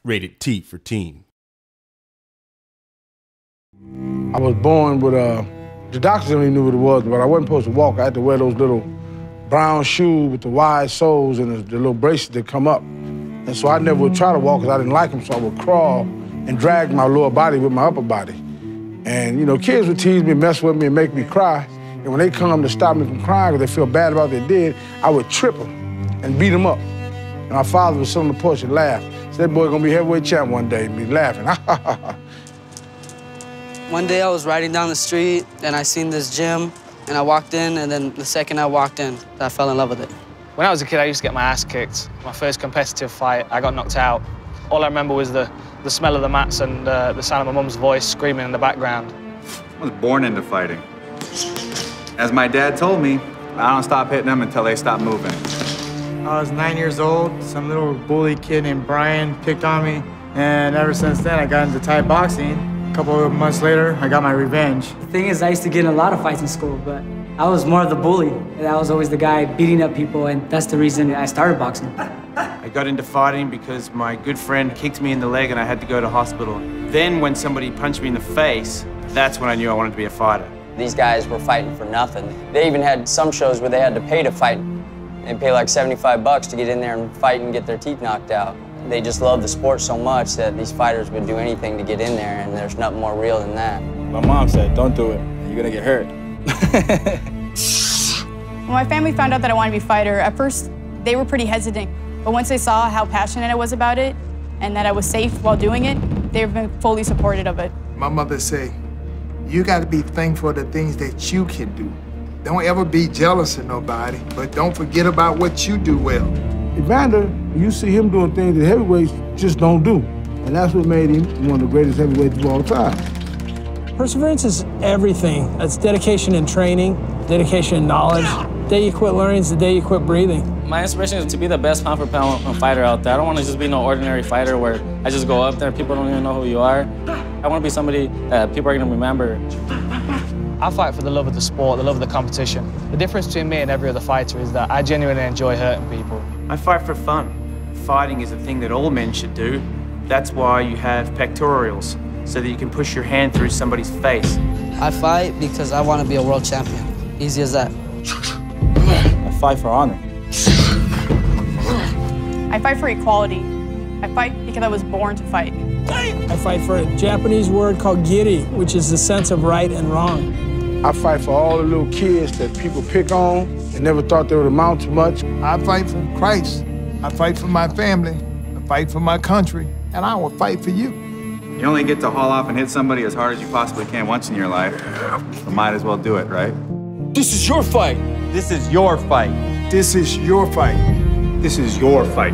Rated T for teen. I was born with the doctors only knew what it was, but I wasn't supposed to walk. I had to wear those little brown shoes with the wide soles and the little bracelets that come up. And so I never would try to walk because I didn't like them, so I would crawl and drag my lower body with my upper body. And, you know, kids would tease me, mess with me, and make me cry. And when they come to stop me from crying because they feel bad about what they did, I would trip them and beat them up. And my father would sit on the porch and laugh. Said, that boy gonna be heavyweight champ one day, and be laughing. One day I was riding down the street and I seen this gym and I walked in, and then the second I walked in, I fell in love with it. When I was a kid, I used to get my ass kicked. My first competitive fight, I got knocked out. All I remember was the smell of the mats and the sound of my mum's voice screaming in the background. I was born into fighting. As my dad told me, I don't stop hitting them until they stop moving. I was 9 years old. Some little bully kid named Brian picked on me, and ever since then, I got into Thai boxing. A couple of months later, I got my revenge. The thing is, I used to get in a lot of fights in school, but I was more of the bully. And I was always the guy beating up people, and that's the reason I started boxing. I got into fighting because my good friend kicked me in the leg and I had to go to hospital. Then when somebody punched me in the face, that's when I knew I wanted to be a fighter. These guys were fighting for nothing. They even had some shows where they had to pay to fight. They'd pay like $75 to get in there and fight and get their teeth knocked out. They just loved the sport so much that these fighters would do anything to get in there, and there's nothing more real than that. My mom said, don't do it, you're gonna get hurt. When my family found out that I wanted to be a fighter, at first they were pretty hesitant. But once they saw how passionate I was about it and that I was safe while doing it, they've been fully supportive of it. My mother say, you got to be thankful for the things that you can do. Don't ever be jealous of nobody, but don't forget about what you do well. Evander, you see him doing things that heavyweights just don't do. And that's what made him one of the greatest heavyweights of all time. Perseverance is everything. That's dedication and training, dedication and knowledge. The day you quit learning is the day you quit breathing. My inspiration is to be the best pound-for-pound fighter out there. I don't want to just be no ordinary fighter where I just go up there and people don't even know who you are. I want to be somebody that people are going to remember. I fight for the love of the sport, the love of the competition. The difference between me and every other fighter is that I genuinely enjoy hurting people. I fight for fun. Fighting is a thing that all men should do. That's why you have pectorials, so that you can push your hand through somebody's face. I fight because I want to be a world champion. Easy as that. I fight for honor. I fight for equality. I fight because I was born to fight. I fight for a Japanese word called giri, which is the sense of right and wrong. I fight for all the little kids that people pick on and never thought they would amount to much. I fight for Christ. I fight for my family. I fight for my country. And I will fight for you. You only get to haul off and hit somebody as hard as you possibly can once in your life. So might as well do it, right? This is your fight. This is your fight. This is your fight. This is your fight.